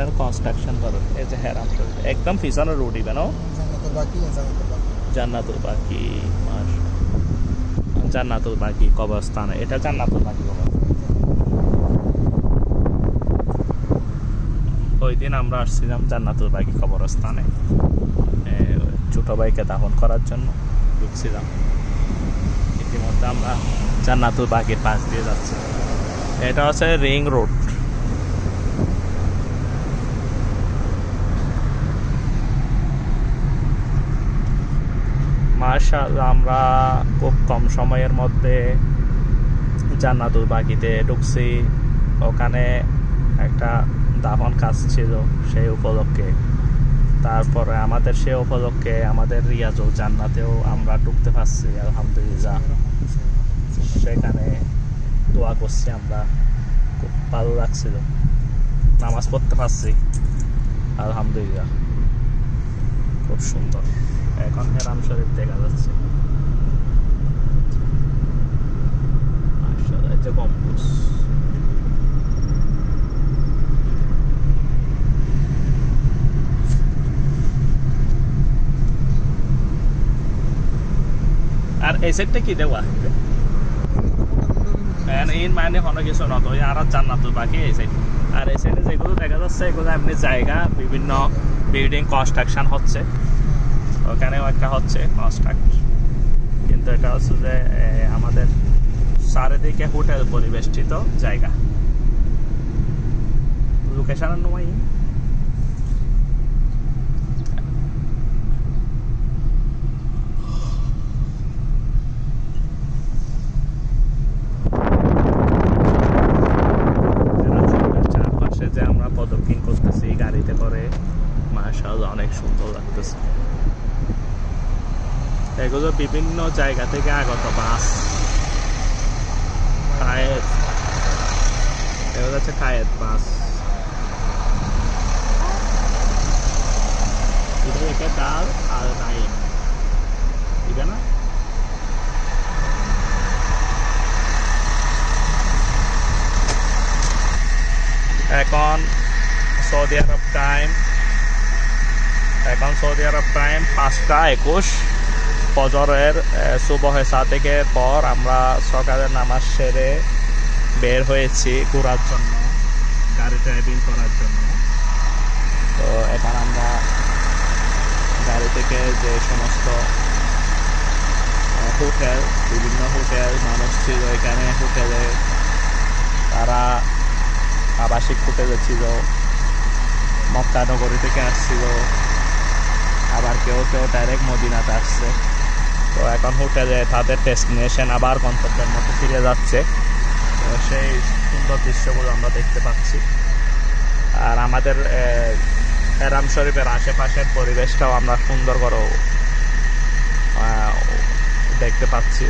এখানে কনস্ট্রাকশন করেন। এই যে হেরাম শরীফ একদম পিছনে রোড ইভেন জান্নাতুল বাকি জান্নাতুল বাকি কবরস্থান, এটা জান্নাতুল বাকি কবরস্থান। ওই দিন আমরা আসছিলাম জান্নাতুল বাকি কবরস্থানে, ছোট ভাইকে দাফন করার জন্য ঢুকছিলাম। ইতিমধ্যে আমরা জান্নাতুল বাকির পাশ দিয়ে যাচ্ছি। এটা হচ্ছে রিং রোড। মাশাআল্লাহ, আমরা খুব কম সময়ের মধ্যে জান্নাতুল বাকিতে ঢুকছি। ওখানে একটা দাফন কাজ ছিল সেই উপলক্ষে। তারপরে আমাদের সে উপলক্ষে আমাদের রিয়াজুল জান্নাতেও আমরা ঢুকতে পারছি আলহামদুলিল্লাহ। সেখানে দোয়া করছি আমরা, খুব ভালো লাগছিল, নামাজ পড়তে পারছি আলহামদুলিল্লাহ, খুব সুন্দর। এখন হেরাম শরীফ দেখা যাচ্ছে, মাশাআল্লাহ, এই যে গম্বুজ। আর এই সাইডটা কি দেওয়া ইন মানে কোনো কিছু নত আর জান্নাতুল বাকি এই সাইড। আর এই সাইডে যেগুলো দেখা যাচ্ছে এগুলো এমনি জায়গা, বিভিন্ন বিল্ডিং কনস্ট্রাকশন হচ্ছে। ওখানেও একটা হচ্ছে কনস্ট্রাক্ট, কিন্তু এটা হচ্ছে যে আমাদের চারিদিকে হোটেল পরিবেষ্টিত জায়গা। লোকেশন নয় চারপাশে যে আমরা প্রদক্ষিণ করতেছি গাড়িতে করে, মাশাআল্লাহ অনেক সুন্দর লাগতেছে। এগুলো বিভিন্ন জায়গা থেকে আগত বাস, কায়েত, এগুলো হচ্ছে কায়েত বাস। এটা একে ডাল আর নাইম দিবে না। এখন সৌদি আরব টাইম 5টা 21। ফজরের সুবহে সাদেকের পর আমরা সকালের নামাজ সেরে বের হয়েছি ঘোরার জন্য, গাড়ি ড্রাইভিং করার জন্য। তো এখন আমরা গাড়ি থেকে যে সমস্ত হোটেল, বিভিন্ন হোটেল মানুষ ছিল এখানে, হোটেলে তারা আবাসিক হোটেলে ছিল, মক্কা নগরী থেকে আসছিল, আবার কেউ কেউ ডাইরেক্ট মদিনাতে আসছে। তো এখন হোটেলে তাদের ডেস্টিনেশন আবার গন্তব্যের মধ্যে ফিরে যাচ্ছে। তো সেই সুন্দর দৃশ্যগুলো আমরা দেখতে পাচ্ছি। আর আমাদের হেরাম শরীফের আশেপাশের পরিবেশটাও আমরা সুন্দর করে দেখতে পাচ্ছি।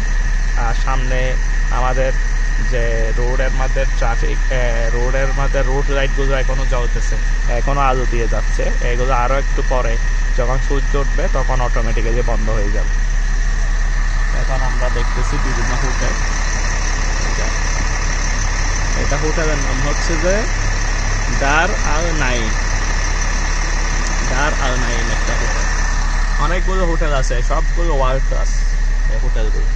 আর সামনে আমাদের যে রোডের মধ্যে ট্রাফিক, রোডের মধ্যে রোড লাইটগুলো এখনও জ্বলতেছে, এখনও আলো দিয়ে যাচ্ছে। এগুলো আরও একটু পরে যখন সূর্য উঠবে তখন অটোমেটিক্যালি বন্ধ হয়ে যাবে। এখন আমরা দেখতেছি বিভিন্ন হোটেল। এটা হোটেলের নাম হচ্ছে যে দার আল নাইম একটা হোটেল। অনেকগুলো হোটেল আছে, সবগুলো ওয়ার্ল্ড ক্লাস এই হোটেলগুলো।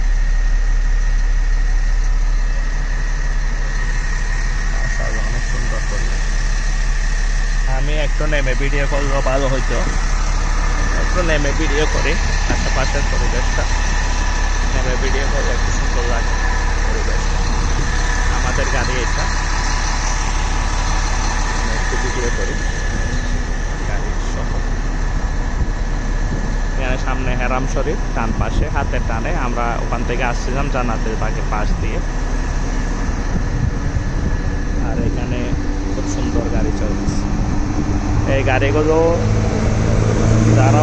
অনেক সুন্দর পরিবেশ। আমি একটু নেমে ভিডিও করলেও ভালো হইতো, একটু নেমে ভিডিও করি আশেপাশের পরিবেশটা। নেমে ভিডিও করলে একটু সুন্দর লাগে পরিবেশটা। আমাদের গাড়ি এটা, একটু ভিডিও করি গাড়ির সহ। এখানে সামনে হেরাম শরীফ, ডান পাশে হাতের টানে আমরা ওখান থেকে আসছিলাম জান্নাতুল বাকির পাশ দিয়ে। আর এখানে খুব সুন্দর গাড়ি চলছে। এই গাড়িগুলো যারা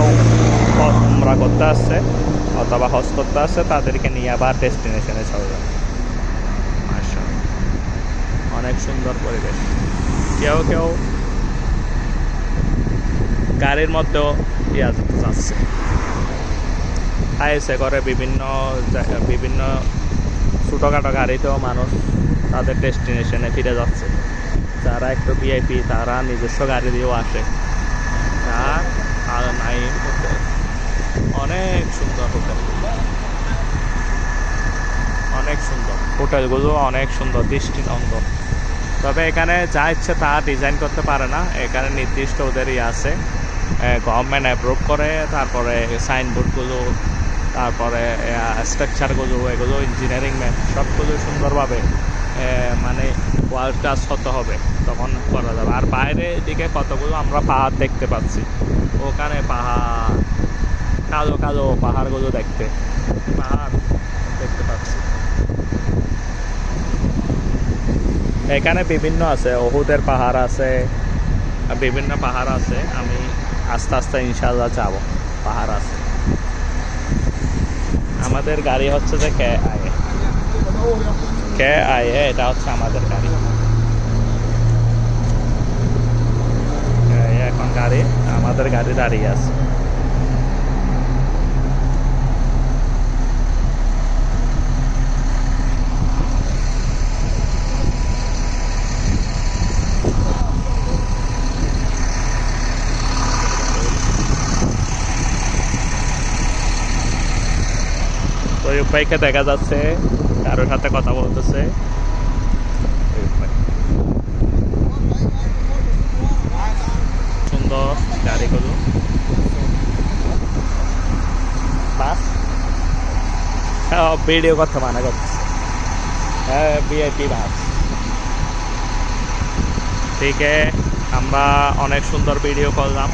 উমরা করতে আসছে অথবা হজ করতে আসছে তাদেরকে নিয়ে আবার ডেস্টিনেশনে চলে যাবে। মাশাআল্লাহ, অনেক সুন্দর পরিবেশ। কেউ কেউ গাড়ির মধ্যেও যাচ্ছে, আইসে করে বিভিন্ন ছোটোখাটো গাড়িতেও মানুষ তাদের ডেস্টিনেশনে ফিরে যাচ্ছে। যারা একটু ভিআইপি তারা নিজস্ব গাড়ি দিয়েও আসে। আর আল নাইম হোটেল অনেক সুন্দর হোটেল, অনেক সুন্দর হোটেলগুলো, অনেক সুন্দর দৃষ্টিনন্দন। তবে এখানে যা ইচ্ছে তা ডিজাইন করতে পারে না, এখানে নির্দিষ্ট ওদেরই আছে, গভর্নমেন্ট অ্যাপ্রুভ করে, তারপরে সাইনবোর্ডগুলো, তারপরে স্ট্রাকচারগুলো, এগুলো ইঞ্জিনিয়ারিং ম্যান সবগুলো সুন্দরভাবে মানে ওয়ার্ল্ড ক্লাস হতে হবে, তখন করা যাবে। আর বাইরে দিকে কতগুলো আমরা পাহাড় দেখতে পাচ্ছি, ওখানে পাহাড়, কালো কালো পাহাড়গুলো পাহাড় দেখতে পাচ্ছি। এখানে বিভিন্ন আছে, ওহুদের পাহাড় আছে, বিভিন্ন পাহাড় আছে। আমি আস্তে আস্তে ইনশাল্লাহ যাব, পাহাড় আছে। আমাদের গাড়ি হচ্ছে যে কে আয়ে, এটা হচ্ছে আমাদের গাড়ি। এখন আমাদের গাড়ি দাঁড়িয়ে আছে। তৈয়ব ভাইকে দেখা যাচ্ছে কারোর সাথে কথা বলতেছে। সুন্দর গাড়িগুলো, বাস ভিডিও করতে মানা করছে, হ্যাঁ ভিআইপি বাস। ঠিক আছে, আমরা অনেক সুন্দর ভিডিও করলাম।